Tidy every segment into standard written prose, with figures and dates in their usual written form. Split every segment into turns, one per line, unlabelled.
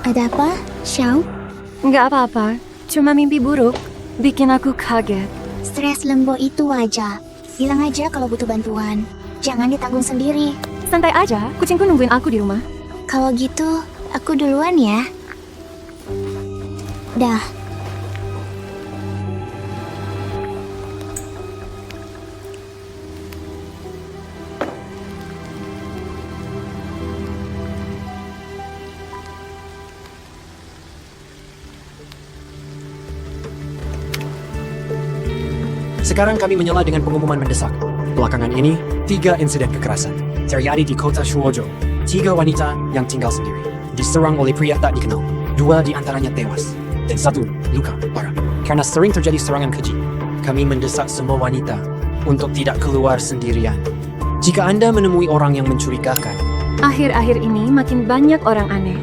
Ada apa, Xiao?
Nggak apa-apa, cuma mimpi buruk. Bikin aku kaget.
Stres lembur itu wajar. Bilang aja kalau butuh bantuan. Jangan ditanggung sendiri.
Santai aja, kucingku nungguin aku di rumah.
Kalau gitu, aku duluan ya. Dah.
Sekarang kami menyela dengan pengumuman mendesak. Belakangan ini, 3 insiden kekerasan terjadi di kota Shuojo. 3 wanita yang tinggal sendiri diserang oleh pria tak dikenal. 2 di antaranya tewas, dan 1 luka parah. Karena sering terjadi serangan keji, kami mendesak semua wanita untuk tidak keluar sendirian. Jika Anda menemui orang yang mencurigakan,
Akhir-akhir ini makin banyak orang aneh.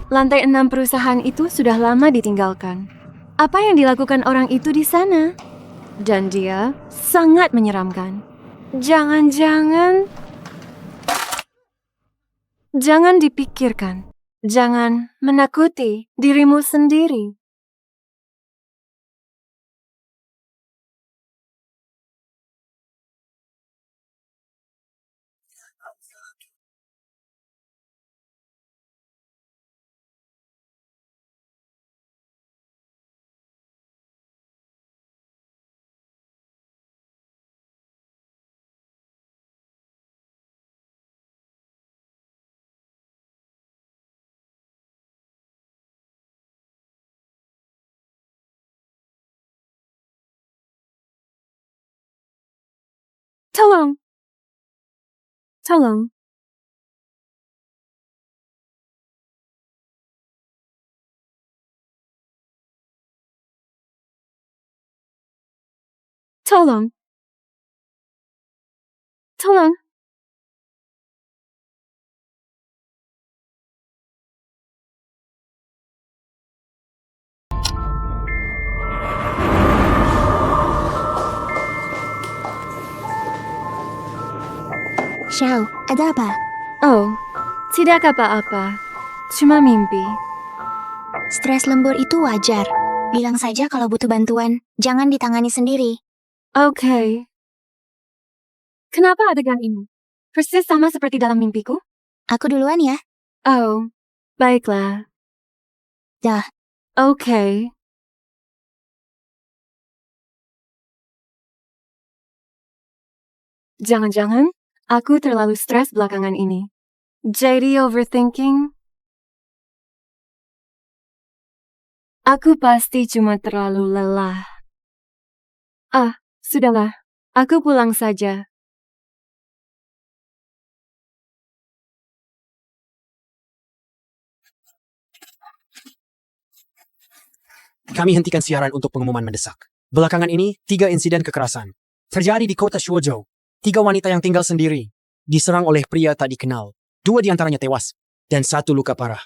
Lantai 6 perusahaan itu sudah lama ditinggalkan. Apa yang dilakukan orang itu di sana? Dan dia sangat menyeramkan. Jangan dipikirkan. Jangan menakuti dirimu sendiri. Tolong. Tolong.
Xiao, ada apa?
Oh, tidak apa-apa. Cuma mimpi.
Stres lembur itu wajar. Bilang saja kalau butuh bantuan. Jangan ditangani sendiri.
Oke. Kenapa adegan ini? Persis sama seperti dalam mimpiku?
Aku duluan ya.
Oh, baiklah.
Dah.
Oke. Jangan-jangan aku terlalu stres belakangan ini. Jadi overthinking? Aku pasti cuma terlalu lelah. Sudahlah. Aku pulang saja.
kami hentikan siaran untuk pengumuman mendesak. Belakangan ini, 3 insiden kekerasan terjadi di kota Shuojo. 3 wanita yang tinggal sendiri diserang oleh pria tak dikenal. 2 di antaranya tewas, dan 1 luka parah.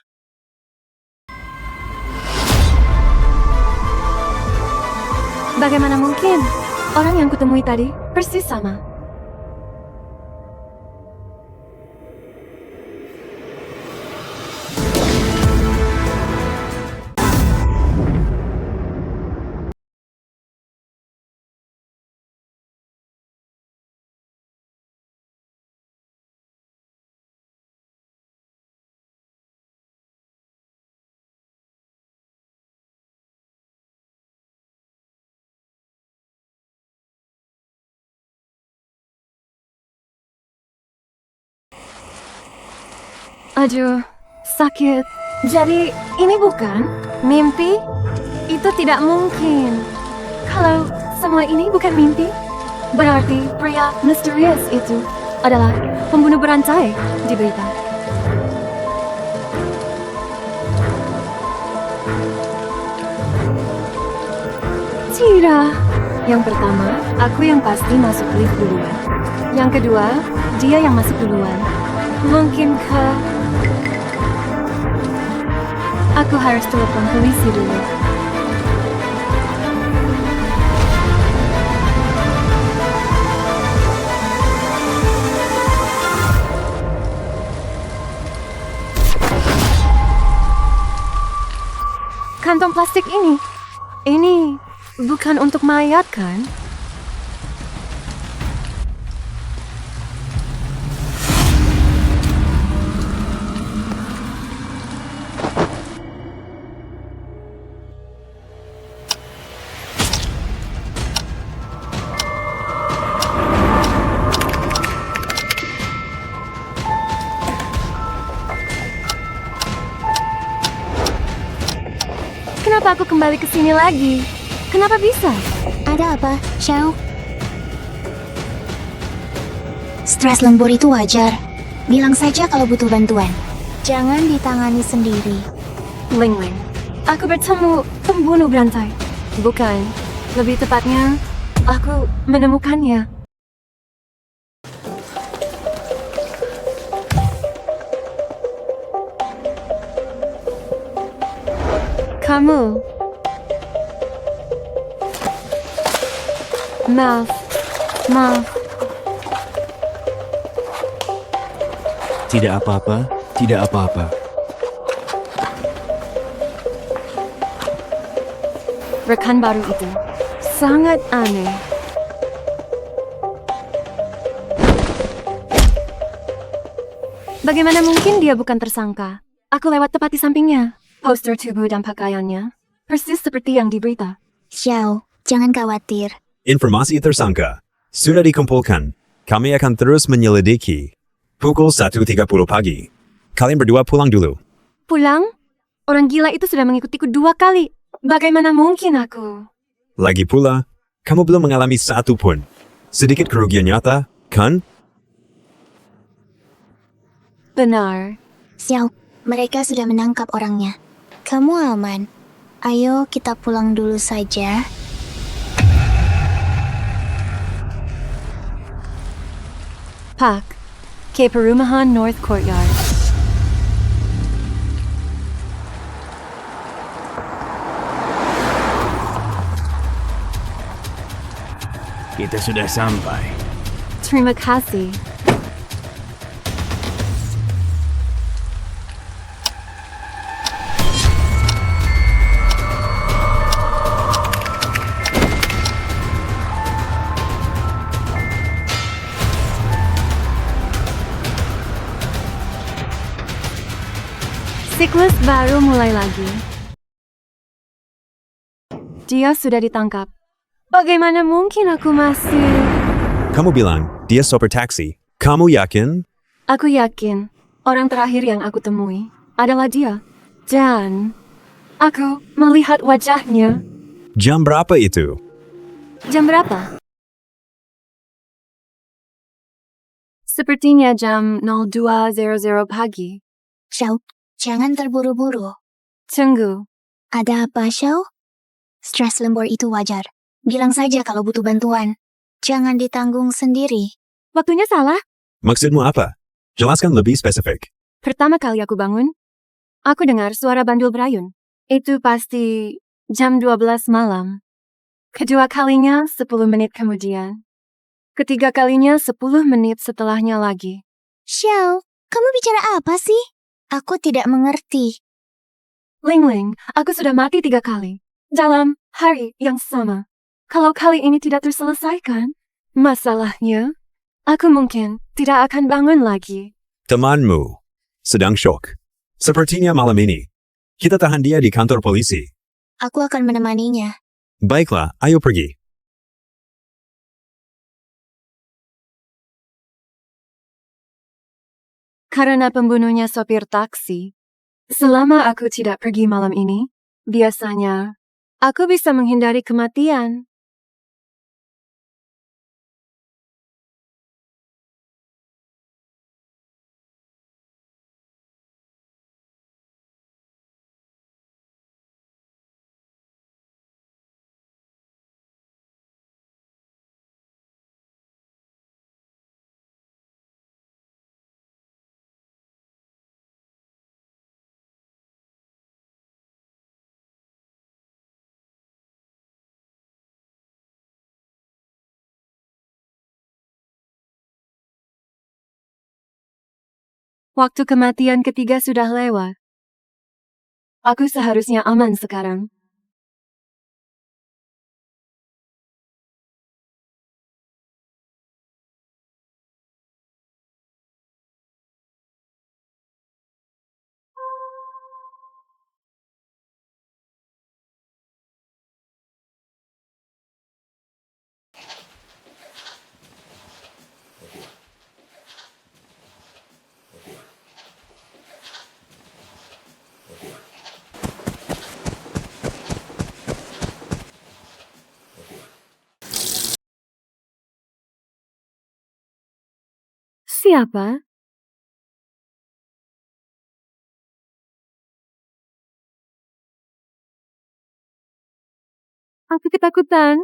Bagaimana mungkin? Orang yang kutemui tadi persis sama. Aduh, sakit. Jadi, ini bukan mimpi? Itu tidak mungkin. Kalau semua ini bukan mimpi? Berarti pria misterius itu adalah pembunuh berantai di berita. Tidak. Yang pertama, aku yang pasti masuk lift duluan. Yang kedua, dia yang masuk duluan. Mungkinkah aku harus telepon polisi dulu? Kantong plastik ini bukan untuk mayat kan? Kenapa aku kembali ke sini lagi? Kenapa bisa?
Ada apa, Xiao? Stres lembur itu wajar. Bilang saja kalau butuh bantuan. Jangan ditangani sendiri.
Ling Ling, aku bertemu pembunuh berantai. Bukan, lebih tepatnya, aku menemukannya. Kamu. Maaf.
Tidak apa-apa, tidak apa-apa.
Rekan baru itu sangat aneh. Bagaimana mungkin dia bukan tersangka? Aku lewat tepat di sampingnya. Poster tubuh dan pakaiannya persis seperti yang di berita.
Xiao, jangan khawatir.
Informasi tersangka sudah dikumpulkan. Kami akan terus menyelidiki. Pukul 1.30 pagi. Kalian berdua pulang dulu.
Pulang? Orang gila itu sudah mengikutiku 2 kali. Bagaimana mungkin aku?
Lagi pula, kamu belum mengalami satu pun. Sedikit kerugian nyata, kan?
Benar.
Xiao, mereka sudah menangkap orangnya. Kamu aman. Ayo kita pulang dulu saja.
Pak, ke perumahan North Courtyard.
Kita sudah sampai.
Terima kasih. Siklus baru mulai lagi. Dia sudah ditangkap. Bagaimana mungkin aku masih...
Kamu bilang dia sopir taksi. Kamu yakin?
Aku yakin orang terakhir yang aku temui adalah dia. Dan aku melihat wajahnya.
Jam berapa itu?
Jam berapa? Sepertinya jam 02.00 pagi.
Xiao, jangan terburu-buru.
Tunggu.
Ada apa, Xiao? Stres lembur itu wajar. Bilang saja kalau butuh bantuan. Jangan ditanggung sendiri.
Waktunya salah.
Maksudmu apa? Jelaskan lebih spesifik.
Pertama kali aku bangun, aku dengar suara bandul berayun. Itu pasti jam 12 malam. Kedua kalinya 10 menit kemudian. Ketiga kalinya 10 menit setelahnya lagi.
Xiao, kamu bicara apa sih? Aku tidak mengerti.
Ling Ling, aku sudah mati 3 kali. Dalam hari yang sama. Kalau kali ini tidak terselesaikan, masalahnya, aku mungkin tidak akan bangun lagi.
Temanmu sedang shock. Sepertinya malam ini, kita tahan dia di kantor polisi.
Aku akan menemaninya.
Baiklah, ayo pergi.
Karena pembunuhnya sopir taksi, selama aku tidak pergi malam ini, biasanya, aku bisa menghindari kematian. Waktu kematian ketiga sudah lewat. Aku seharusnya aman sekarang. Siapa? Aku ketakutan.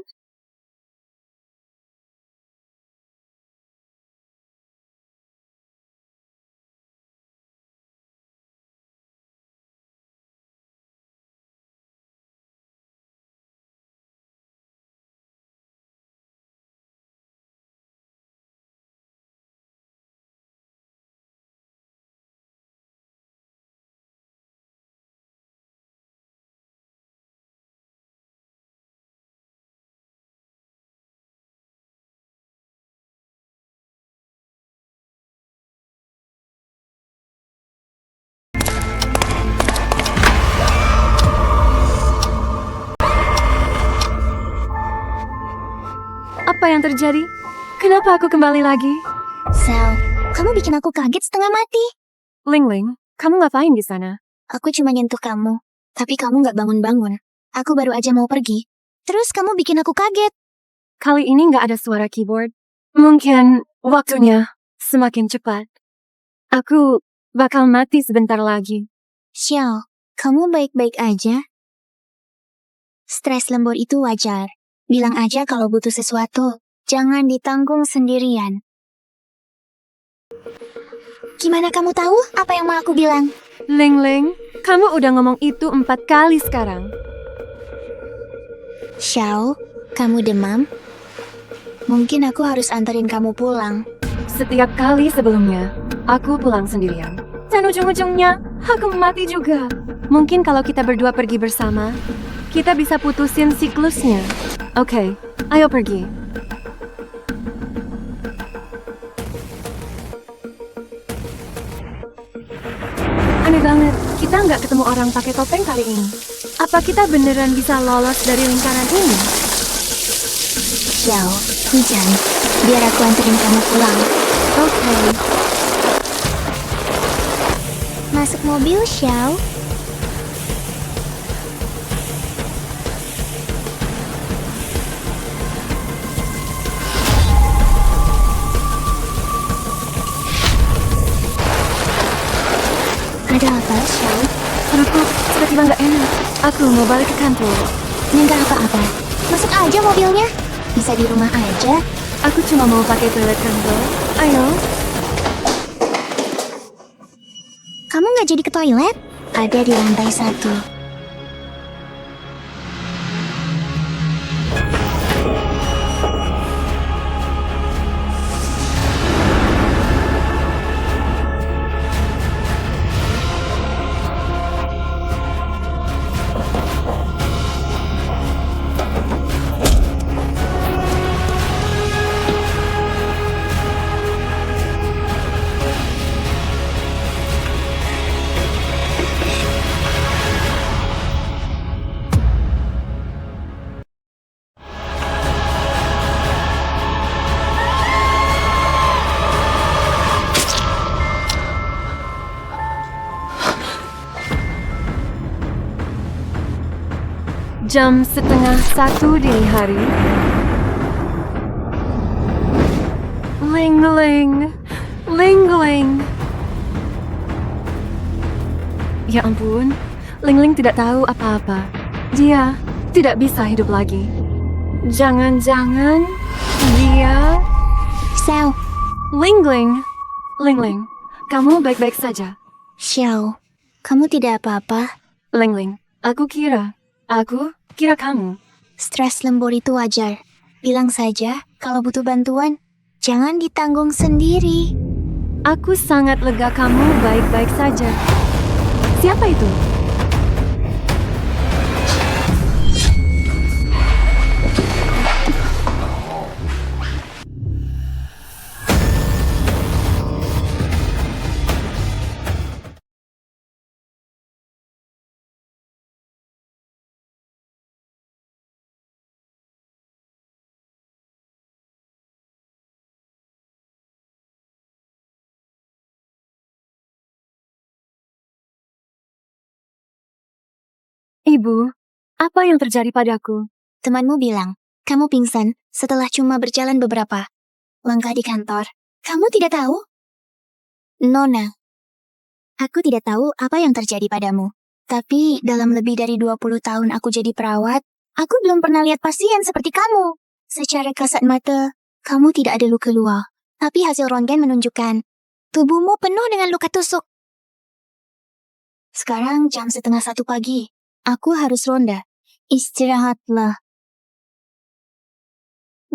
Apa yang terjadi? Kenapa aku kembali lagi?
Sal, kamu bikin aku kaget setengah mati.
Ling Ling, kamu ngapain di sana?
Aku cuma nyentuh kamu, tapi kamu nggak bangun-bangun. Aku baru aja mau pergi. Terus kamu bikin aku kaget.
Kali ini nggak ada suara keyboard. Mungkin waktunya semakin cepat. Aku bakal mati sebentar lagi.
Xiao, kamu baik-baik aja? Stres lembur itu wajar. Bilang aja kalau butuh sesuatu. Jangan ditanggung sendirian. Gimana kamu tahu apa yang mau aku bilang?
Ling Ling, kamu udah ngomong itu 4 kali sekarang.
Xiao, kamu demam? Mungkin aku harus anterin kamu pulang.
Setiap kali sebelumnya, aku pulang sendirian. Dan ujung-ujungnya, aku mati juga. Mungkin kalau kita berdua pergi bersama, kita bisa putusin siklusnya. Oke, ayo pergi. Aneh banget, kita nggak ketemu orang pakai topeng kali ini. Apa kita beneran bisa lolos dari lingkaran ini?
Xiao, hujan. Biar aku anterin kamu pulang.
Oke.
Masuk mobil, Xiao. Ada apa, Xiao?
Perutku tiba-tiba nggak enak. Aku mau balik ke kantor.
Nggak apa-apa. Masuk aja mobilnya. Bisa di rumah aja.
Aku cuma mau pakai toilet kantor. Ayo.
Kamu nggak jadi ke toilet? Ada di lantai 1.
Jam 12:30 dini hari. Ling Ling. Ling Ling. Ya ampun, Ling Ling tidak tahu apa-apa. Dia tidak bisa hidup lagi. Jangan-jangan dia...
Xiao,
Ling Ling. Ling Ling, kamu baik-baik saja.
Xiao, kamu tidak apa-apa.
Ling Ling, aku kira kamu.
Stres lembur itu wajar. Bilang saja kalau butuh bantuan. Jangan ditanggung sendiri.
Aku sangat lega kamu baik-baik saja. Siapa itu? Ibu, apa yang terjadi padaku?
Temanmu bilang, kamu pingsan setelah cuma berjalan beberapa langkah di kantor. Kamu tidak tahu? Nona, aku tidak tahu apa yang terjadi padamu. Tapi dalam lebih dari 20 tahun aku jadi perawat, aku belum pernah lihat pasien seperti kamu. Secara kasat mata, kamu tidak ada luka-luka. Tapi hasil röntgen menunjukkan tubuhmu penuh dengan luka tusuk. Sekarang jam 12:30 pagi. Aku harus ronda. Istirahatlah.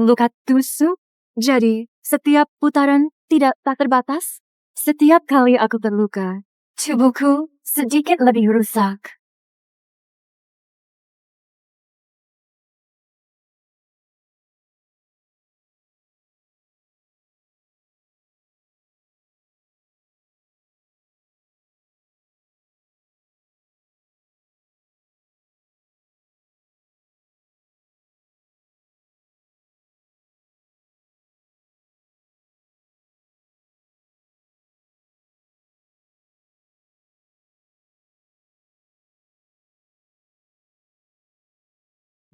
Luka tusuk? Jadi, setiap putaran tidak tak terbatas? Setiap kali aku terluka, tubuhku sedikit lebih rusak.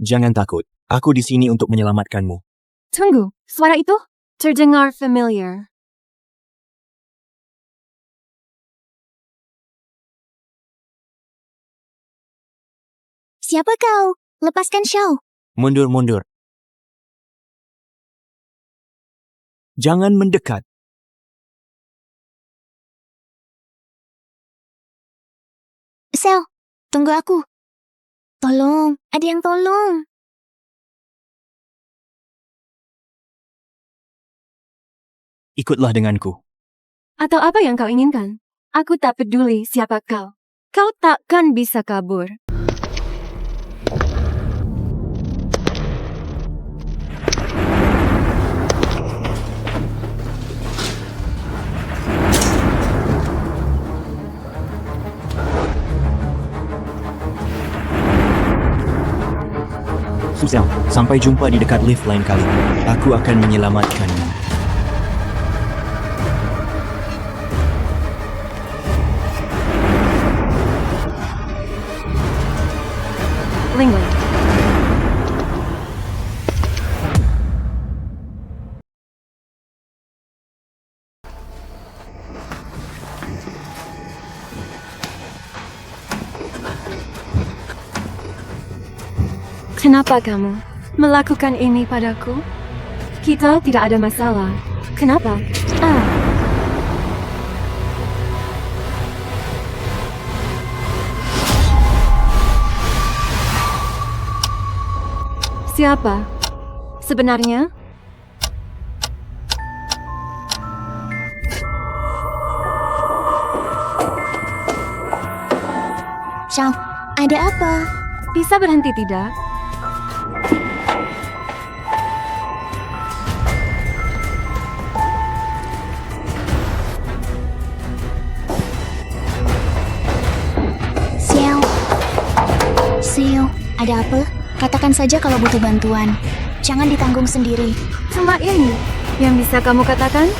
Jangan takut. Aku di sini untuk menyelamatkanmu.
Tunggu, suara itu terdengar familiar.
Siapa kau? Lepaskan Xiao.
Mundur. Jangan mendekat.
Xiao, tunggu aku. Tolong, ada yang tolong.
Ikutlah denganku.
Atau apa yang kau inginkan? Aku tak peduli siapa kau. Kau takkan bisa kabur.
Suzel, sampai jumpa di dekat lift lain kali. Aku akan menyelamatkanmu.
Lingling. Kenapa kamu melakukan ini padaku? Kita tidak ada masalah. Kenapa? Siapa? Sebenarnya?
Xiao, ada apa?
Bisa berhenti tidak?
Xiao, ada apa? Katakan saja kalau butuh bantuan. Jangan ditanggung sendiri.
Cuma ini yang bisa kamu katakan?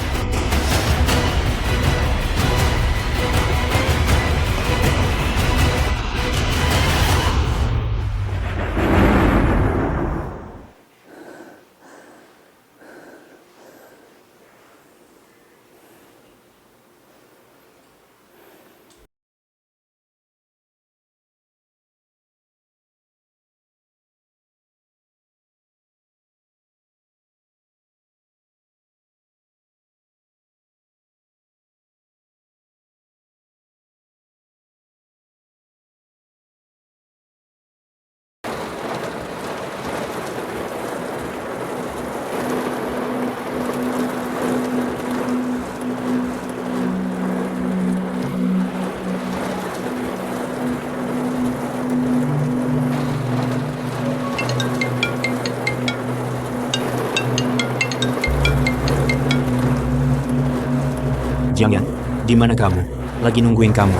Jiangyan, di mana kamu? Lagi nungguin kamu.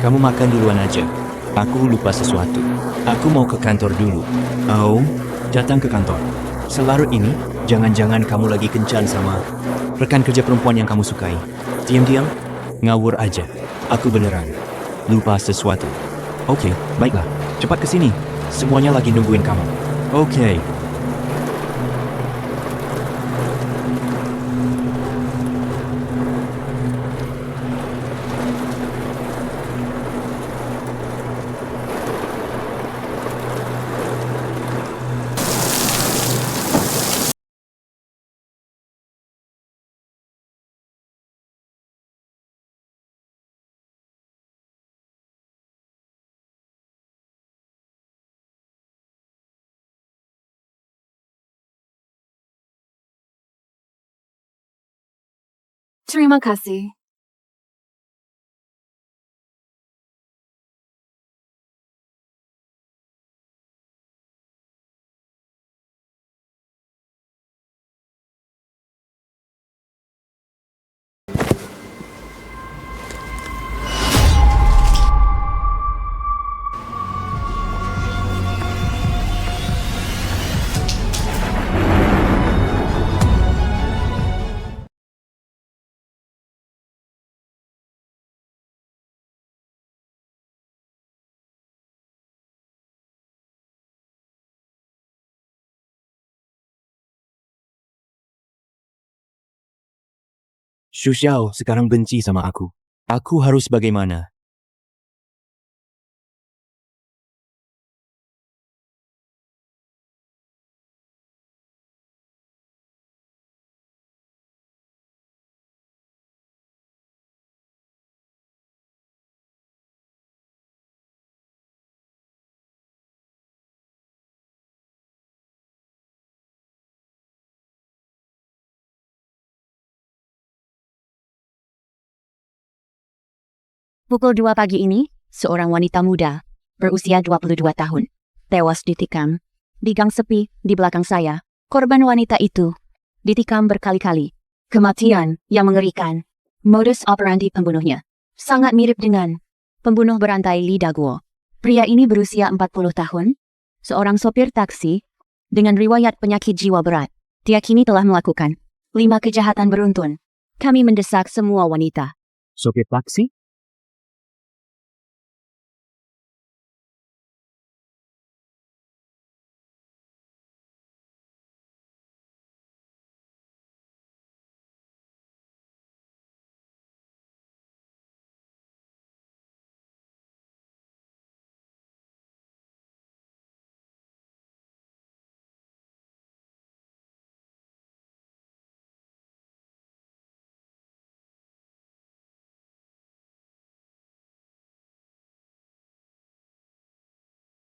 Kamu makan duluan aja. Aku lupa sesuatu. Aku mau ke kantor dulu. Oh, datang ke kantor. Selarut ini, jangan-jangan kamu lagi kencan sama rekan kerja perempuan yang kamu sukai. Diam-diam, ngawur aja. Aku beneran lupa sesuatu. Oke, baiklah. Cepat ke sini. Semuanya lagi nungguin kamu. Oke.
Terima kasih.
Xu Xiao sekarang benci sama aku. Aku harus bagaimana?
Pukul 2 pagi ini, seorang wanita muda, berusia 22 tahun, tewas ditikam di gang sepi di belakang saya. Korban wanita itu ditikam berkali-kali. Kematian yang mengerikan. Modus operandi pembunuhnya sangat mirip dengan pembunuh berantai Li Daguo. Pria ini berusia 40 tahun, seorang sopir taksi dengan riwayat penyakit jiwa berat. Dia kini telah melakukan 5 kejahatan beruntun. Kami mendesak semua wanita.
Sopir taksi?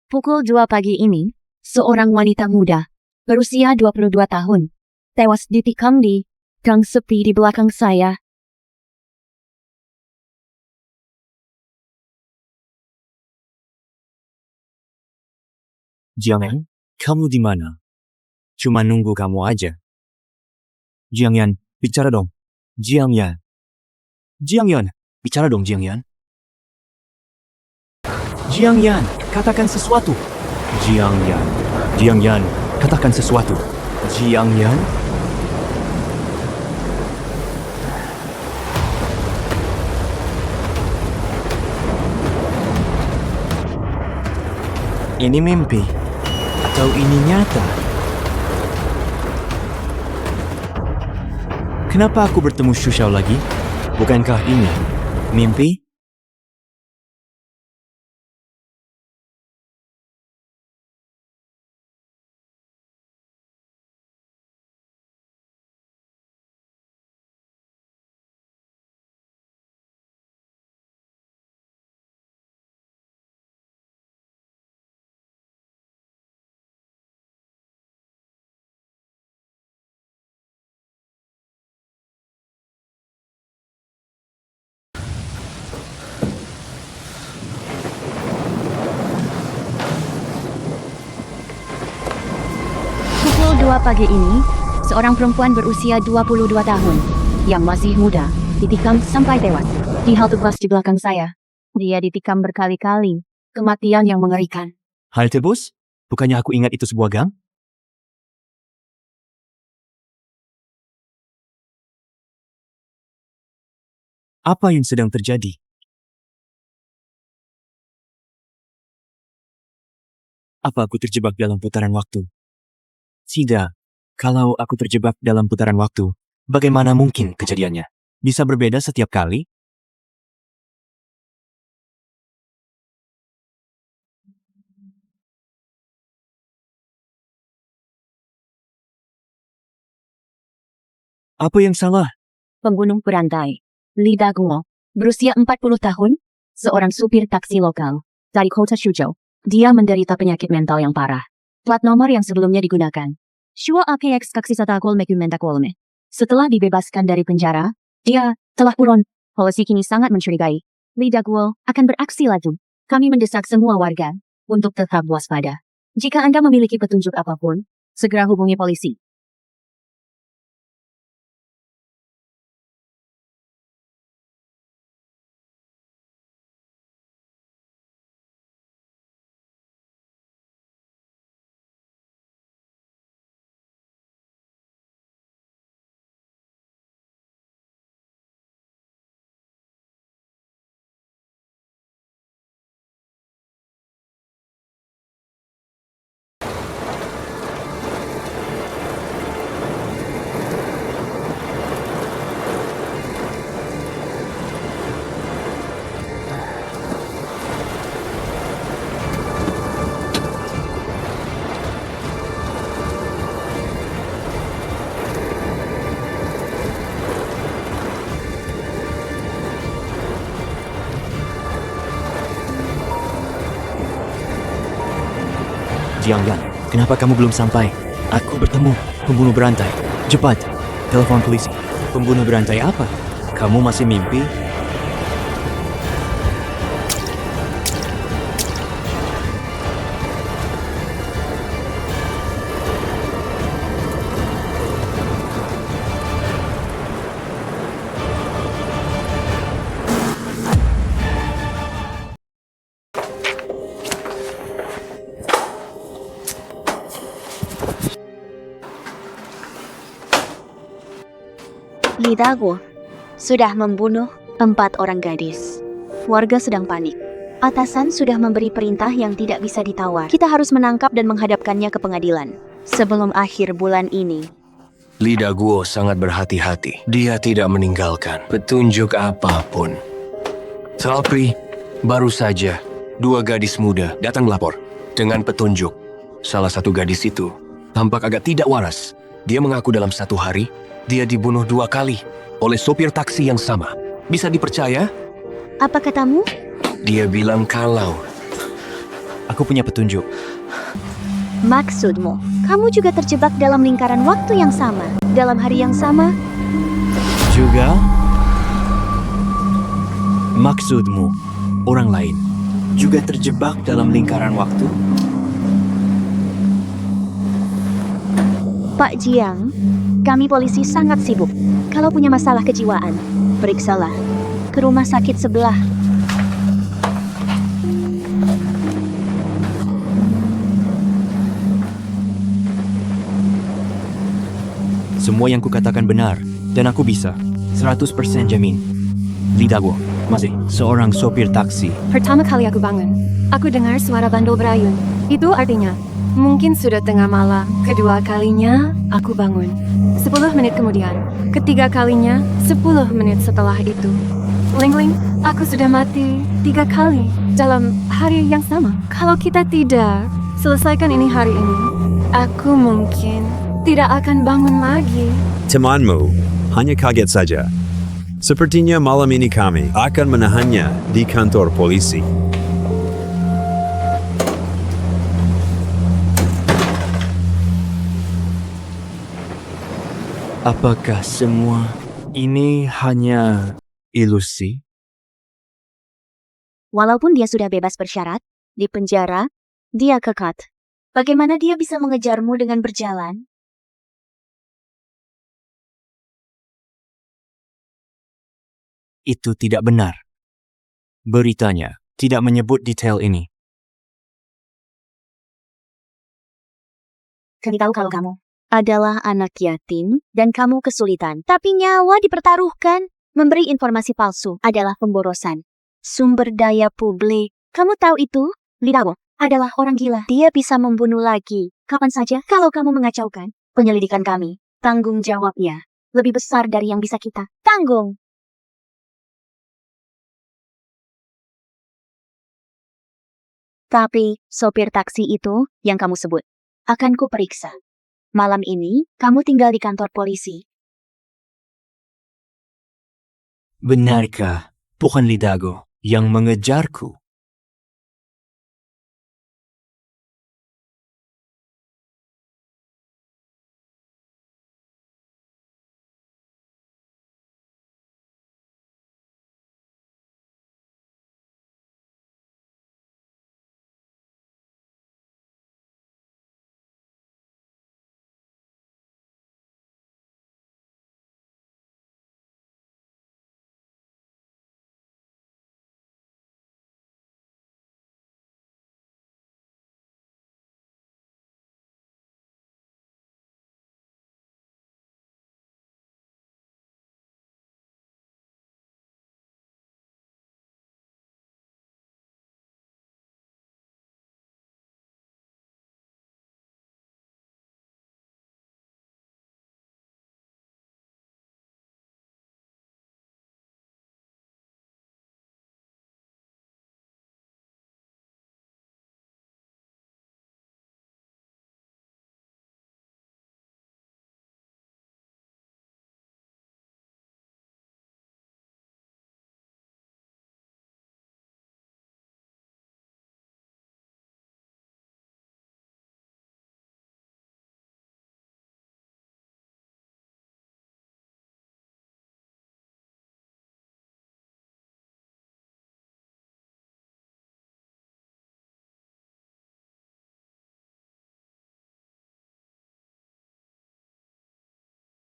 Pukul 2 pagi ini, seorang wanita muda, berusia 22 tahun, tewas ditikam di gang sepi di belakang saya.
Jiangyan, kamu di mana? Cuma nunggu kamu aja. Jiangyan, bicara dong. Jiangyan. Jiangyan, bicara dong Jiangyan. Jiangyan, katakan sesuatu. Jiangyan. Jiangyan, katakan sesuatu. Jiangyan. Ini mimpi atau ini nyata? Kenapa aku bertemu Xu Xiao lagi? Bukankah ini mimpi?
Pukul 2 pagi ini, seorang perempuan berusia 22 tahun, yang masih muda, ditikam sampai tewas. Di halte bus di belakang saya, dia ditikam berkali-kali. Kematian yang mengerikan.
Halte bus? Bukannya aku ingat itu sebuah gang? Apa yang sedang terjadi? Apa aku terjebak dalam putaran waktu? Tidak. Kalau aku terjebak dalam putaran waktu, bagaimana mungkin kejadiannya? Bisa berbeda setiap kali? Apa yang salah?
Pembunuh berantai. Lee Da-guo, berusia 40 tahun, seorang supir taksi lokal dari kota Suzhou. Dia menderita penyakit mental yang parah. Plat nomor yang sebelumnya digunakan. Shua APX kaksisatakol mekumendakolme. Setelah dibebaskan dari penjara, dia telah buron. Polisi kini sangat mencurigai. Lee Da-guo akan beraksi lagi. Kami mendesak semua warga untuk tetap waspada. Jika Anda memiliki petunjuk apapun, segera hubungi polisi.
Jiangyan, kenapa kamu belum sampai? Aku bertemu pembunuh berantai. Cepat, telepon polisi. Pembunuh berantai apa? Kamu masih mimpi?
Lee Da-guo sudah membunuh 4 orang gadis. Warga sedang panik. Atasan sudah memberi perintah yang tidak bisa ditawar. Kita harus menangkap dan menghadapkannya ke pengadilan sebelum akhir bulan ini.
Lee Da-guo sangat berhati-hati. Dia tidak meninggalkan petunjuk apapun. Tapi, baru saja 2 gadis muda datang melapor dengan petunjuk. Salah satu gadis itu tampak agak tidak waras. Dia mengaku dalam 1 hari, dia dibunuh 2 kali oleh sopir taksi yang sama. Bisa dipercaya?
Apa katamu?
Dia bilang kalau
Aku punya petunjuk.
Maksudmu, kamu juga terjebak dalam lingkaran waktu yang sama, dalam hari yang sama?
Juga? Maksudmu, orang lain juga terjebak dalam lingkaran waktu?
Pak Jiang, kami polisi sangat sibuk. Kalau punya masalah kejiwaan, periksalah ke rumah sakit sebelah.
Semua yang kukatakan benar, dan aku bisa 100% jamin. Lee Da-guo masih seorang sopir taksi.
Pertama kali aku bangun, aku dengar suara bandul berayun. Itu artinya, mungkin sudah tengah malam. Kedua kalinya, aku bangun. 10 menit kemudian. Ketiga kalinya, 10 menit setelah itu. Ling-ling, aku sudah mati 3 kali dalam hari yang sama. Kalau kita tidak selesaikan ini hari ini, aku mungkin tidak akan bangun lagi.
Temanmu hanya kaget saja. Sepertinya malam ini kami akan menahannya di kantor polisi.
Apakah semua ini hanya ilusi?
Walaupun dia sudah bebas bersyarat, di penjara, dia kekal. Bagaimana dia bisa mengejarmu dengan berjalan?
Itu tidak benar. Beritanya tidak menyebut detail ini.
Kami tahu kalau kamu adalah anak yatim dan kamu kesulitan. Tapi nyawa dipertaruhkan. Memberi informasi palsu adalah pemborosan. Sumber daya publik. Kamu tahu itu? Lidawo adalah orang gila. Dia bisa membunuh lagi. Kapan saja kalau kamu mengacaukan penyelidikan kami. Tanggung jawabnya lebih besar dari yang bisa kita tanggung. Tapi sopir taksi itu yang kamu sebut akan kuperiksa. Malam ini kamu tinggal di kantor polisi.
Benarkah bukan Lidago yang mengejarku?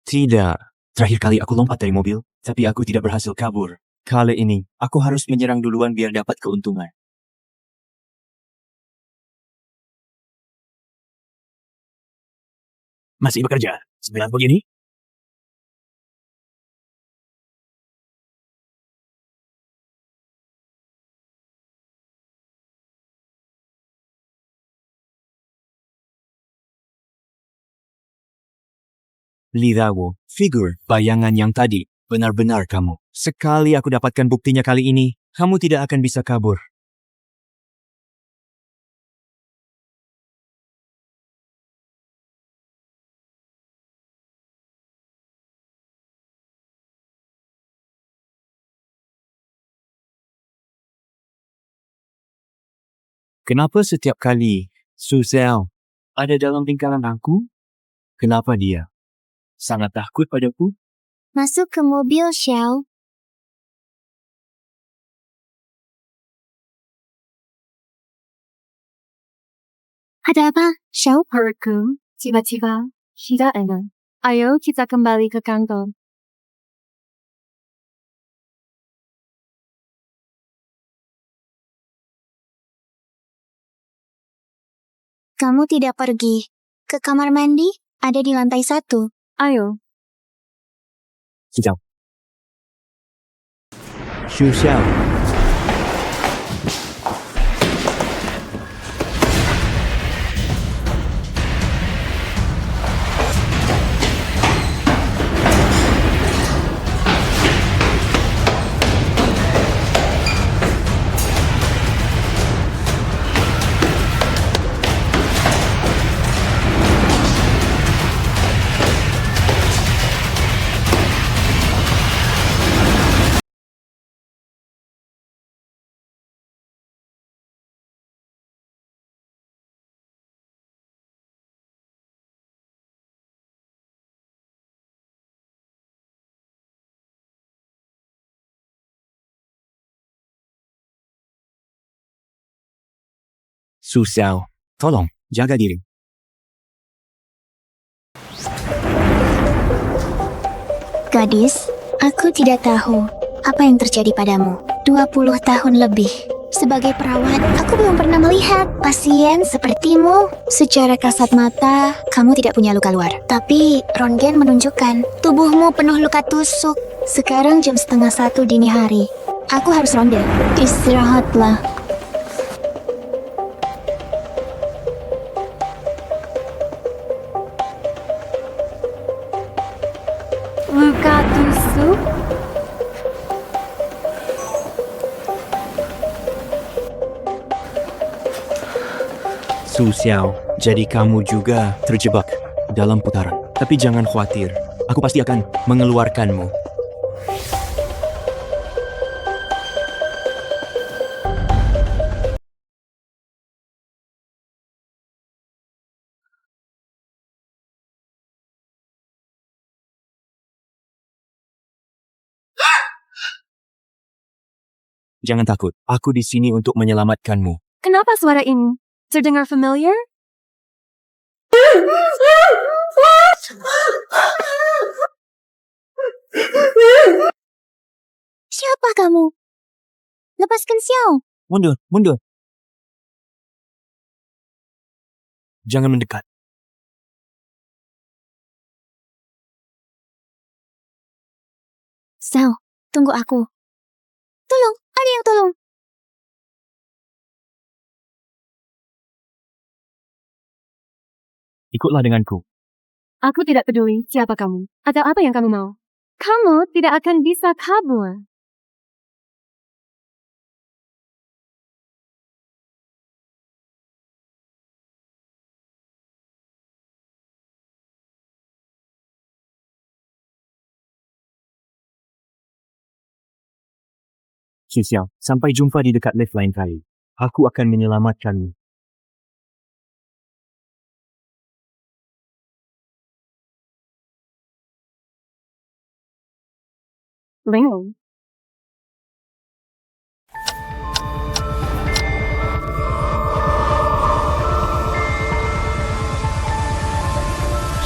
Tidak. Terakhir kali aku lompat dari mobil, tapi aku tidak berhasil kabur. Kali ini, aku harus menyerang duluan biar dapat keuntungan.
Masih bekerja? 9 begini?
Lidawo, figur bayangan yang tadi, benar-benar kamu. Sekali aku dapatkan buktinya kali ini, kamu tidak akan bisa kabur. Kenapa setiap kali Susel ada dalam lingkaran aku? Kenapa dia sangat takut padaku?
Masuk ke mobil, Xiao. Ada apa, Xiao?
Perutku tiba-tiba tidak enak. Ayo kita kembali ke kantor.
Kamu tidak pergi ke kamar mandi? Ada di lantai 1.
Ayo.
Sejam. Susel. Susel, tolong jaga diri.
Gadis, aku tidak tahu Apa yang terjadi padamu? 20 tahun lebih. Sebagai perawat, aku belum pernah melihat pasien sepertimu. Secara kasat mata, kamu tidak punya luka luar. Tapi röntgen menunjukkan tubuhmu penuh luka tusuk. Sekarang jam 12:30 dini hari. Aku harus ronde. Istirahatlah.
Luka tusuk?
Su Xiao, jadi kamu juga terjebak dalam putaran. Tapi jangan khawatir, aku pasti akan mengeluarkanmu. Jangan takut, aku di sini untuk menyelamatkanmu.
Kenapa suara ini terdengar familiar?
Siapa kamu? Lepaskan Xiao.
Mundur, mundur. Jangan mendekat.
Xiao, tunggu aku. Tolong, ada yang tolong.
Ikutlah denganku.
Aku tidak peduli siapa kamu atau apa yang kamu mau. Kamu tidak akan bisa kabur.
Su Xiao, sampai jumpa di dekat lift lain kali. Aku akan menyelamatkanmu.
Ling.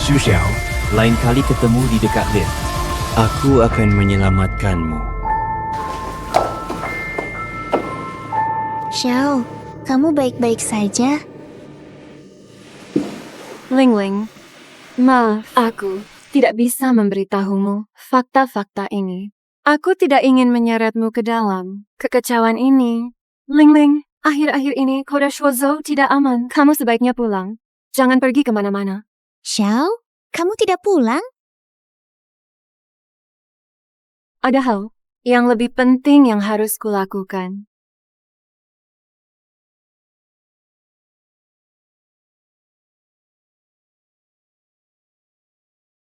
Su Xiao, lain kali ketemu di dekat lift. Aku akan menyelamatkanmu.
Xiao, kamu baik-baik saja?
Ling. Maaf, aku tidak bisa memberitahumu fakta-fakta ini. Aku tidak ingin menyeretmu ke dalam kekacauan ini. Ling, akhir-akhir ini Kota Shuozhou tidak aman. Kamu sebaiknya pulang. Jangan pergi kemana-mana.
Xiao, kamu tidak pulang?
Ada hal yang lebih penting yang harus kulakukan.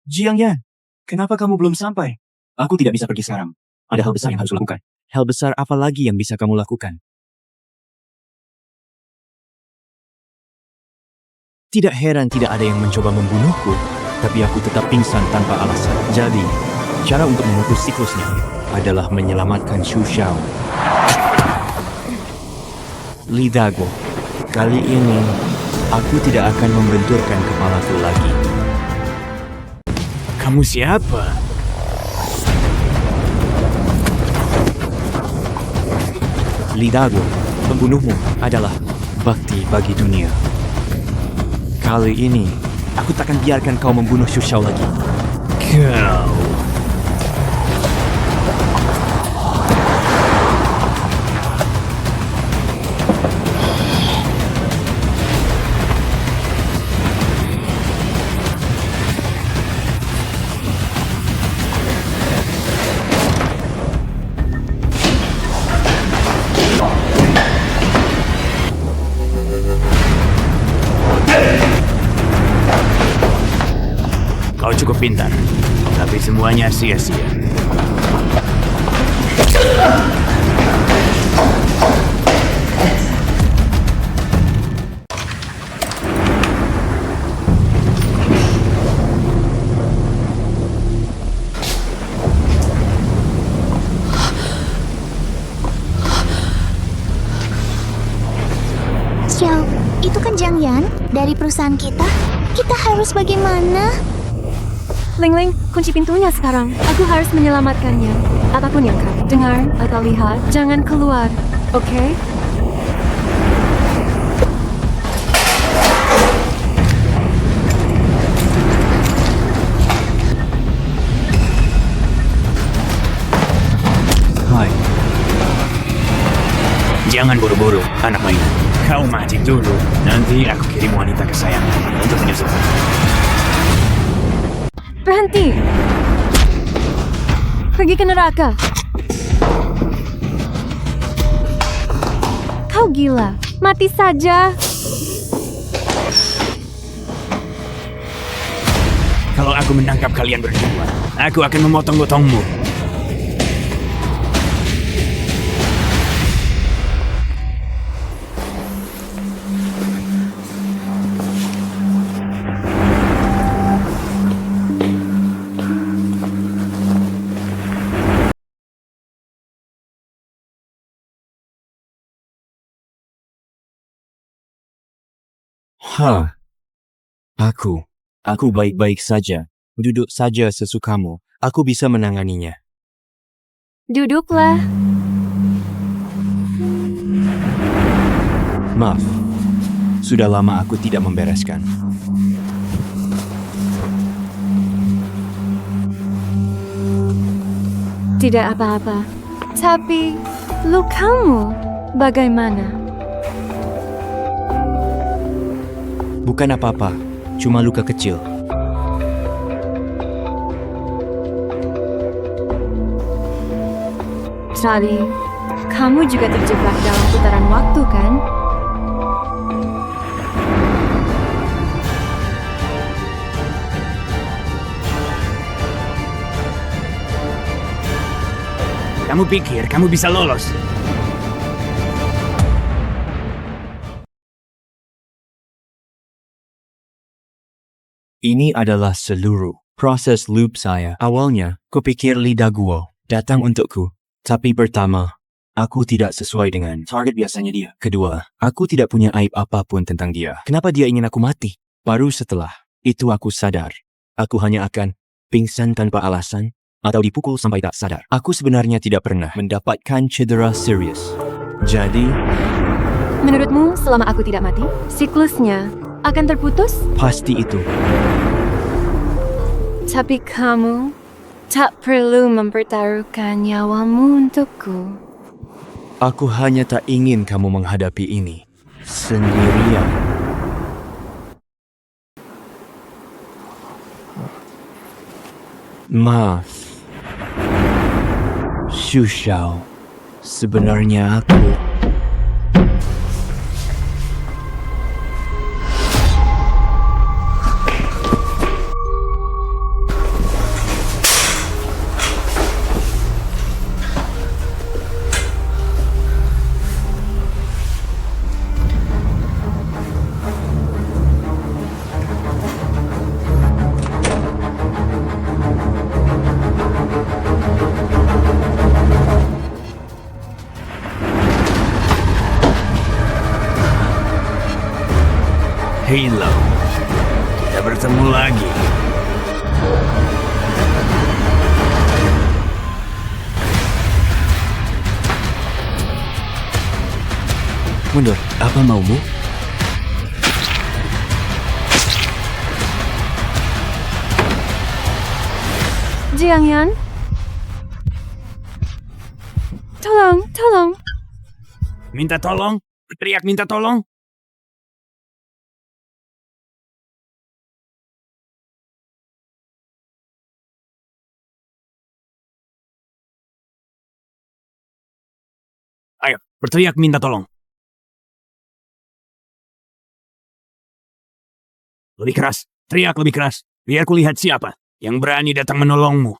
Jiang Yan, kenapa kamu belum sampai? Aku tidak bisa pergi sekarang. Ada hal besar yang harus kulakukan. Hal besar apa lagi yang bisa kamu lakukan? Tidak heran tidak ada yang mencoba membunuhku, tapi aku tetap pingsan tanpa alasan. Jadi, cara untuk memutus siklusnya adalah menyelamatkan Su Xiao. Li Daguo, kali ini aku tidak akan membenturkan kepalaku lagi. Kamu siapa? Li Daguo, pembunuhmu adalah bakti bagi dunia. Kali ini, aku takkan biarkan kau membunuh Su Xiao lagi. Kau. Kau cukup pintar, tapi semuanya sia-sia.
Xiao, itu kan Jiang Yan dari perusahaan kita. Kita harus bagaimana?
Ling Ling, kunci pintunya sekarang. Aku harus menyelamatkannya. Apapun yang kau dengar atau lihat, jangan keluar. Oke?
Hai. Jangan buru-buru, anak mainan. Kau mati dulu. Nanti aku kirim wanita kesayangan untuk menyusul.
Berhenti! Pergi ke neraka. Kau gila. Mati saja.
Kalau aku menangkap kalian berdua, aku akan memotong-potongmu. Hah, aku baik-baik saja. Duduk saja sesukamu. Aku bisa menanganinya.
Duduklah.
Maaf, sudah lama aku tidak membereskan.
Tidak apa-apa. Tapi, lukamu bagaimana?
Bukan apa-apa, cuma luka kecil.
Charlie, kamu juga terjebak dalam putaran waktu, kan?
Kamu pikir kamu bisa lolos? Ini adalah seluruh proses loop saya. Awalnya, kupikir lidah gua datang untukku. Tapi pertama, aku tidak sesuai dengan target biasanya dia. Kedua, aku tidak punya aib apapun tentang dia. Kenapa dia ingin aku mati? Baru setelah itu aku sadar. Aku hanya akan pingsan tanpa alasan atau dipukul sampai tak sadar. Aku sebenarnya tidak pernah mendapatkan cedera serius. Jadi,
Menurutmu, selama aku tidak mati, siklusnya akan terputus?
pasti itu.
Tapi kamu tak perlu mempertaruhkan nyawamu untukku.
Aku hanya tak ingin kamu menghadapi ini sendirian. Maaf. Xu Xiao, sebenarnya aku... Halo, kita bertemu lagi. Mundur, apa maumu?
Jiangyan? Tolong, tolong.
Minta tolong? Teriak minta tolong? Ayo, berteriak minta tolong. Lebih keras, teriak lebih keras. Biar kulihat siapa yang berani datang menolongmu.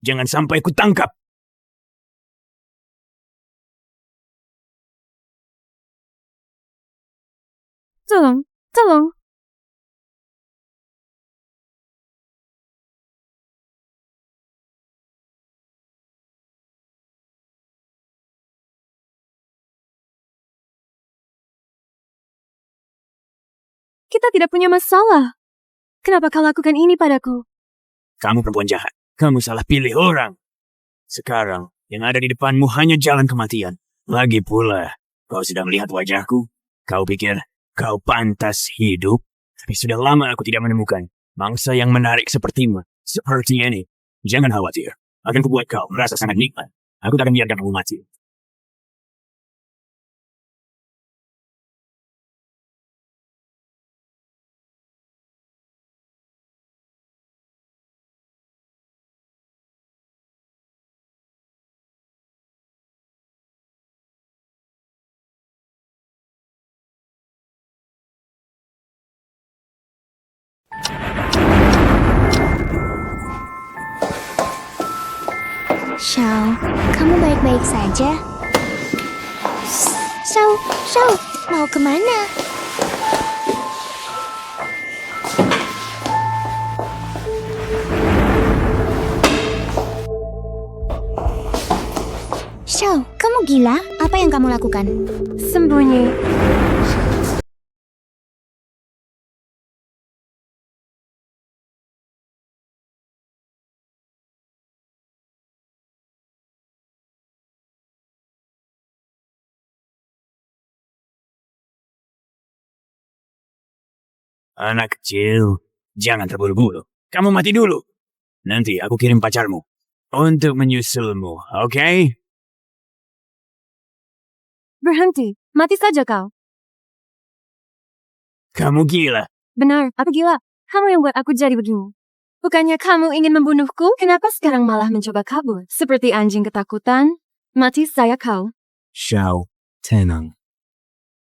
Jangan sampai kutangkap.
Tolong, tolong. Kita tidak punya masalah. Kenapa kau lakukan ini padaku?
Kamu perempuan jahat. Kamu salah pilih orang. Sekarang, yang ada di depanmu hanya jalan kematian. Lagi pula, kau sudah melihat wajahku. Kau pikir kau pantas hidup. Tapi sudah lama aku tidak menemukan mangsa yang menarik sepertimu. Seperti ini. Jangan khawatir. Akan kubuat kau merasa sangat nikmat. Aku tak akan biarkan kamu mati.
Xiao, kamu baik-baik saja? Xiao, mau kemana? Xiao, kamu gila? Apa yang kamu lakukan?
Sembunyi.
Anak kecil, jangan terburu-buru. Kamu mati dulu. Nanti aku kirim pacarmu untuk menyusulmu, oke?
Berhenti. Mati saja kau.
Kamu gila.
Benar, aku gila. Kamu yang buat aku jadi begini. Bukannya kamu ingin membunuhku? Kenapa sekarang malah mencoba kabur? Seperti anjing ketakutan. Mati saya kau.
Xiao, tenang.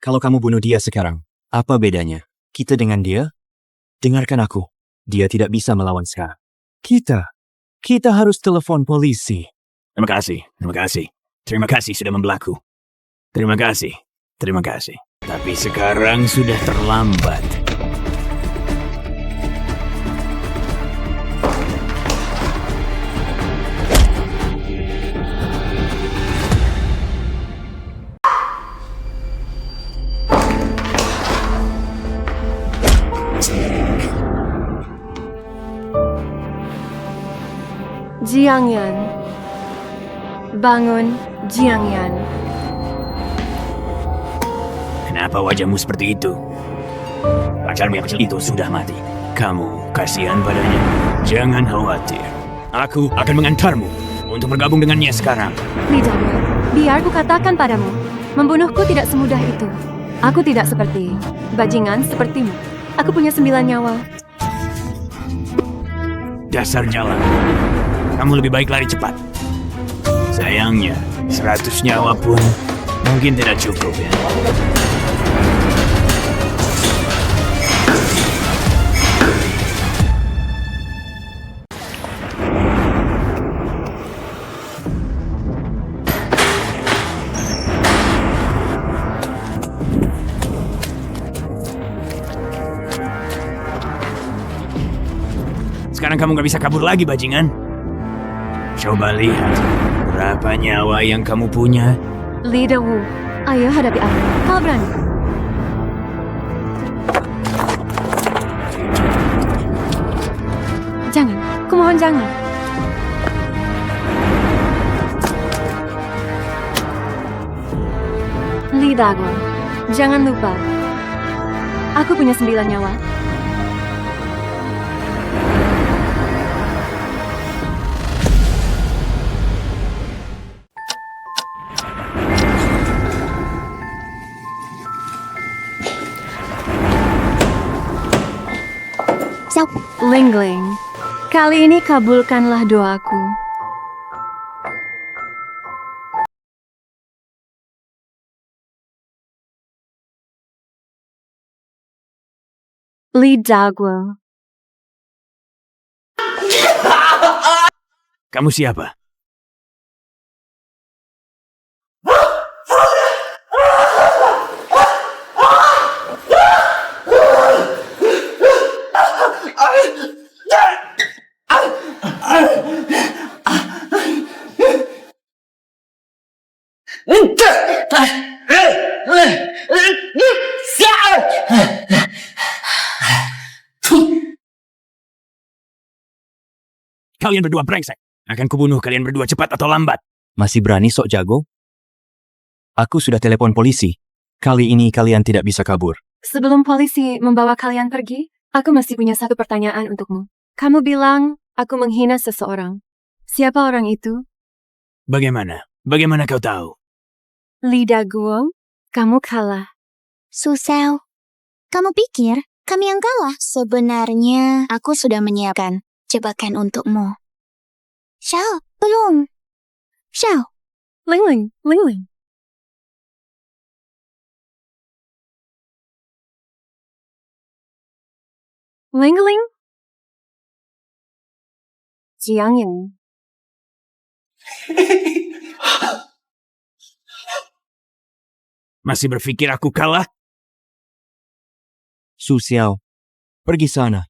Kalau kamu bunuh dia sekarang, apa bedanya? Kita dengan dia? Dengarkan aku. Dia tidak bisa melawan sekarang. Kita harus telepon polisi.
Terima kasih. Terima kasih sudah membelaku. Terima kasih. Tapi sekarang sudah terlambat.
Jiangyan. Bangun, Jiangyan.
Kenapa wajahmu seperti itu? Pacarmu yang kecil itu sudah mati. Kamu kasihan padanya. Jangan khawatir. Aku akan mengantarmu untuk bergabung dengannya sekarang.
Lidahmu, biar ku katakan padamu. Membunuhku tidak semudah itu. Aku tidak seperti bajingan sepertimu. Aku punya 9 nyawa.
Dasar jalan. Kamu lebih baik lari cepat. Sayangnya, 100 nyawa pun mungkin tidak cukup ya. Sekarang kamu gak bisa kabur lagi, bajingan. Coba lihat, berapa nyawa yang kamu punya?
Lidah Wu, ayo hadapi aku. Kau berani? Jangan, kumohon jangan. Lidahku, jangan lupa. Aku punya 9 nyawa. Lingling, kali ini kabulkanlah doaku. Lidahku.
Kamu siapa? Kalian berdua brengsek. Akan kubunuh kalian berdua cepat atau lambat.
Masih berani sok jago? Aku sudah telepon polisi. Kali ini kalian tidak bisa kabur.
Sebelum polisi membawa kalian pergi, aku masih punya satu pertanyaan untukmu. Kamu bilang aku menghina seseorang. Siapa orang itu?
Bagaimana? Bagaimana kau tahu?
Lidah Guo, kamu kalah.
Susel, kamu pikir kami yang kalah? Sebenarnya aku sudah menyiapkan jebakan untukmu. Xiao, belum. Xiao,
Ling Ling, Ling Ling. Ling Ling. Jiang Yin.
Masih berpikir aku kalah?
Su Xiao, pergi sana.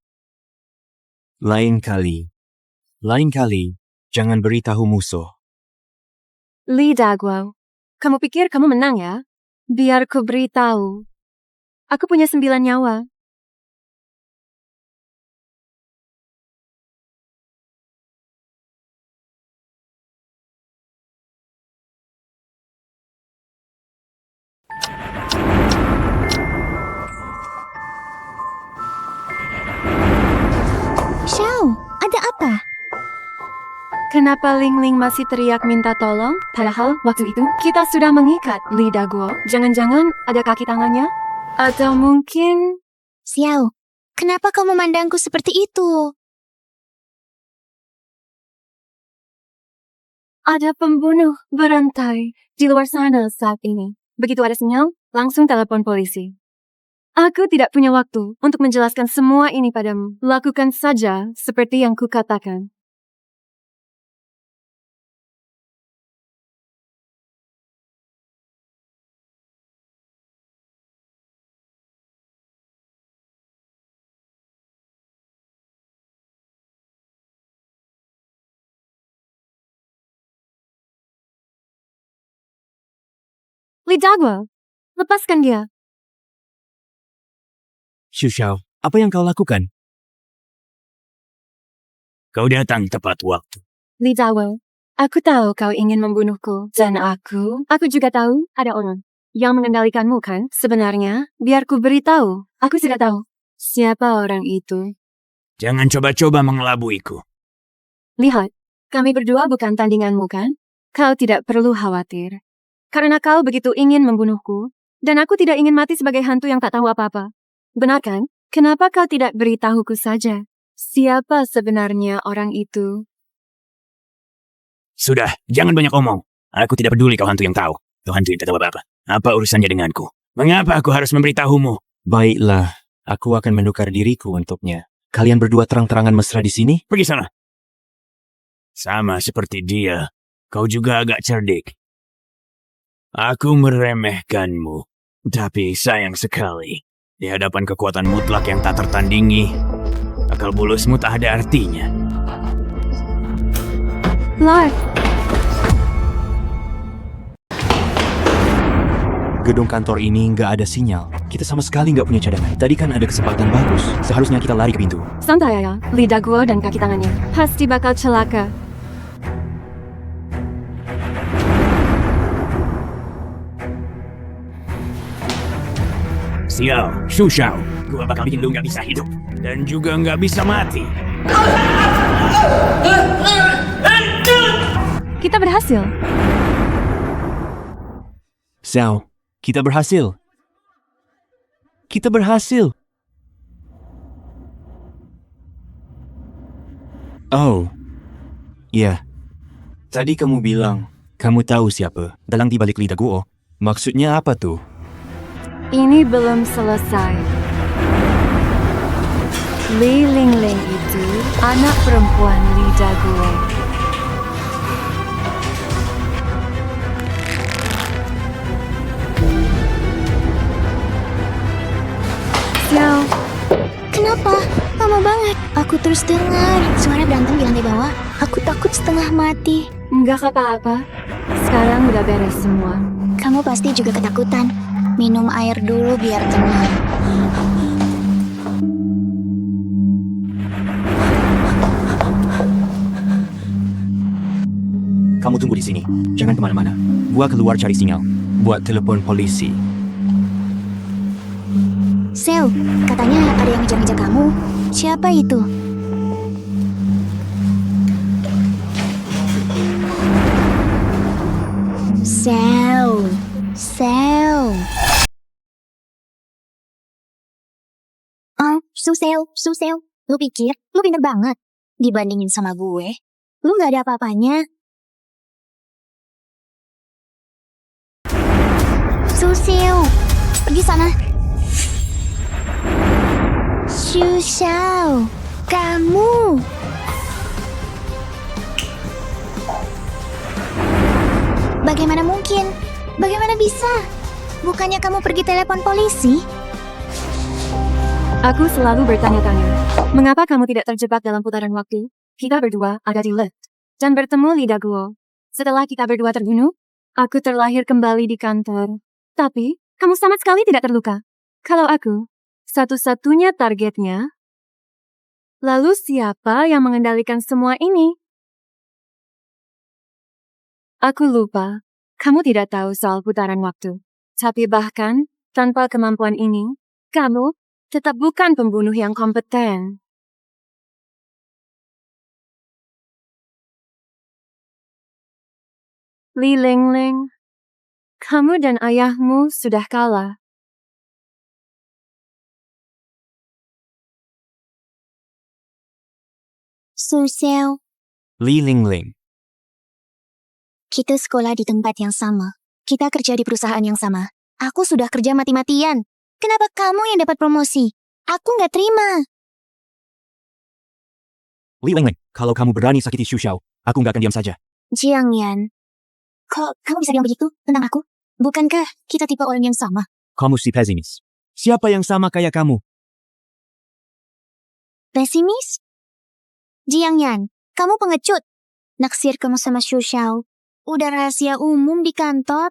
Lain kali, jangan beritahu musuh.
Lidah Guo, kamu pikir kamu menang ya? Biar ku beritahu. Aku punya 9 nyawa.
Xiao, ada apa?
Kenapa Ling Ling masih teriak minta tolong? Padahal waktu itu kita sudah mengikat Lidah Guo. Jangan-jangan ada kaki tangannya? Atau mungkin...
Xiao, kenapa kau memandangku seperti itu?
Ada pembunuh berantai di luar sana saat ini. Begitu ada sinyal, langsung telepon polisi. Aku tidak punya waktu untuk menjelaskan semua ini padamu. Lakukan saja seperti yang kukatakan. Lidah Guo, lepaskan dia.
Su Xiao, apa yang kau lakukan?
Kau datang tepat waktu.
Lidah Guo, aku tahu kau ingin membunuhku. Dan aku juga tahu ada orang yang mengendalikanmu kan? Sebenarnya, biar ku beritahu. Aku sudah tahu siapa orang itu.
Jangan coba-coba mengelabuiku.
Lihat, kami berdua bukan tandinganmu kan? Kau tidak perlu khawatir. Karena kau begitu ingin membunuhku, dan aku tidak ingin mati sebagai hantu yang tak tahu apa-apa. Benar kan? Kenapa kau tidak beritahuku saja? Siapa sebenarnya orang itu?
Sudah, jangan banyak omong. Aku tidak peduli kau hantu yang tahu. Kau hantu yang tak tahu apa-apa. Apa urusannya denganku? Mengapa aku harus memberitahumu?
Baiklah, aku akan menukar diriku untuknya. Kalian berdua terang-terangan mesra di sini?
Pergi sana. Sama seperti dia, kau juga agak cerdik. Aku meremehkanmu, tapi sayang sekali. Di hadapan kekuatan mutlak yang tak tertandingi, akal bulusmu tak ada artinya.
Lord,
Gedung kantor ini nggak ada sinyal. Kita sama sekali nggak punya cadangan. Tadi kan ada kesempatan bagus. Seharusnya kita lari ke pintu.
santai ya. Lidah Guo dan kaki tangannya pasti bakal celaka.
Xiao, Su Xiao, gua bakal bikin lu nggak bisa hidup dan juga nggak bisa mati.
Kita berhasil.
Xiao, kita berhasil. Kita berhasil. Oh, ya. Tadi kamu bilang, kamu tahu siapa dalang di balik Lidah Guo. Maksudnya apa tuh?
Ini belum selesai. Li Ling Ling itu anak perempuan Lidah Guo. Xiao,
Kenapa? Lama banget. Aku terus dengar suara berantem di lantai bawah. Aku takut setengah mati.
nggak apa-apa. Sekarang udah beres semua.
Kamu pasti juga ketakutan. Minum air dulu biar tenang.
Kamu tunggu di sini. Jangan kemana-mana. Gua keluar cari sinyal. Buat telepon polisi.
Sel, katanya ada yang ngejar-ngejar kamu. Siapa itu? Sel. Oh, Susel. Lu pikir lu pinter banget? Dibandingin sama gue, lu gak ada apa-apanya. Susel, pergi sana. Susel, kamu. Bagaimana mungkin? Bagaimana bisa? Bukannya kamu pergi telepon polisi?
Aku selalu bertanya-tanya, mengapa kamu tidak terjebak dalam putaran waktu? Kita berdua ada di lift dan bertemu Lida Guo. Setelah kita berdua terbunuh, aku terlahir kembali di kantor. Tapi, kamu sama sekali tidak terluka. Kalau aku, satu-satunya targetnya. Lalu siapa yang mengendalikan semua ini? Aku lupa, kamu tidak tahu soal putaran waktu. Tapi bahkan, tanpa kemampuan ini, kamu tetap bukan pembunuh yang kompeten. Li Lingling, kamu dan ayahmu sudah kalah.
Susel,
Li Lingling.
kita sekolah di tempat yang sama. Kita kerja di perusahaan yang sama. Aku sudah kerja mati-matian. Kenapa kamu yang dapat promosi? Aku nggak terima.
Li Lingling, kalau kamu berani sakiti Xu Xiao, aku nggak akan diam saja.
Jiang Yan, kok kamu bisa bilang begitu tentang aku? Bukankah kita tipe orang yang sama?
Kamu si pesimis. Siapa yang sama kayak kamu?
Pesimis? Jiang Yan, kamu pengecut. Naksir kamu sama Xu Xiao. Udah rahasia umum di kantor.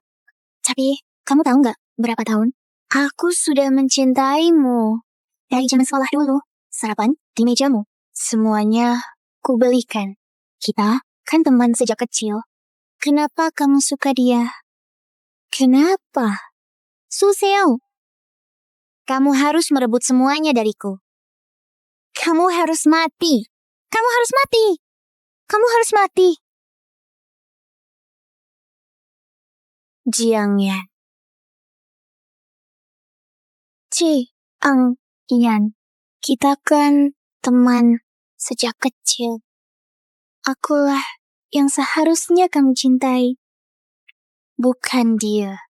Tapi, kamu tahu nggak berapa tahun? Aku sudah mencintaimu. Dari zaman sekolah dulu. Sarapan di mejamu. Semuanya kubelikan. Kita kan teman sejak kecil. Kenapa kamu suka dia? Kenapa? Suseo. Kamu harus merebut semuanya dariku. Kamu harus mati. Kamu harus mati. Kamu harus mati. Jiang Yan. Jiang Yan. Kita kan teman sejak kecil. Akulah yang seharusnya kamu cintai. Bukan dia.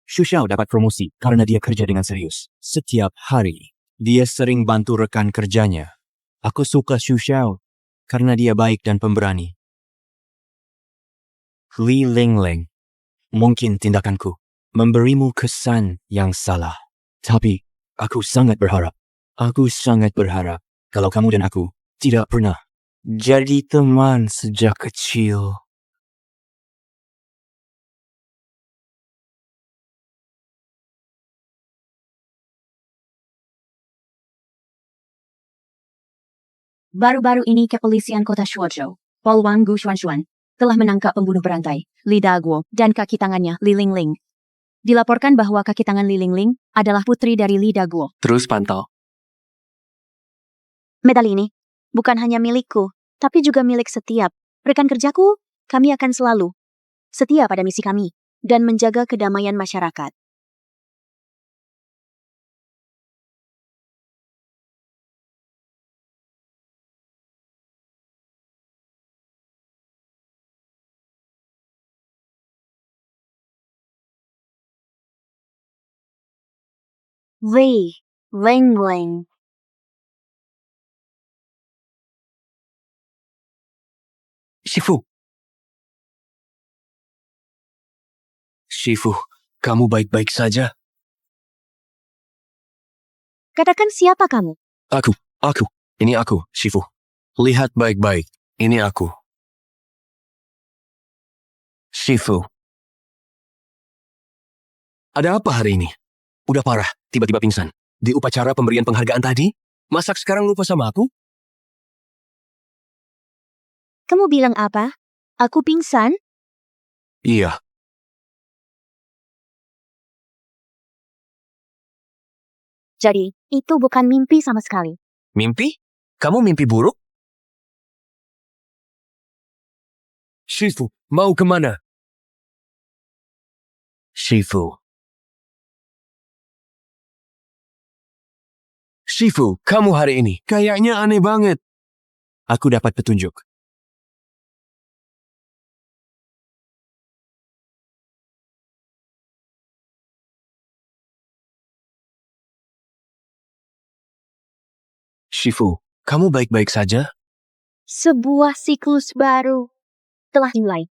Xu Xiao dapat promosi karena dia kerja dengan serius. Setiap hari, dia sering bantu rekan kerjanya. Aku suka Xu Xiao karena dia baik dan pemberani. Li Lingling, mungkin tindakanku memberimu kesan yang salah. Tapi, aku sangat berharap kalau kamu dan aku tidak pernah jadi teman sejak kecil.
Baru-baru ini kepolisian kota Shuozhou, Polwan Gu Xuanshuan, telah menangkap pembunuh berantai, Li Daguo, dan kaki tangannya, Li Lingling. Dilaporkan bahwa kaki tangan Li Lingling adalah putri dari Li Daguo.
Terus pantau.
Medali ini bukan hanya milikku, tapi juga milik setiap rekan kerjaku. Kami akan selalu setia pada misi kami dan menjaga kedamaian masyarakat. Li Lingling.
Shifu, kamu baik-baik saja?
Katakan siapa kamu?
Aku. Ini aku, Shifu. Lihat baik-baik. Ini aku. Shifu. Ada apa hari ini? Udah parah, tiba-tiba pingsan. Di upacara pemberian penghargaan tadi? Masak sekarang lupa sama aku?
Kamu bilang apa? Aku pingsan?
Iya,
Jadi, itu bukan mimpi sama sekali.
mimpi? Kamu mimpi buruk? Shifu, mau kemana? Shifu. Shifu, kamu hari ini kayaknya aneh banget.
Aku dapat petunjuk.
Shifu, kamu baik-baik saja?
Sebuah siklus baru telah dimulai.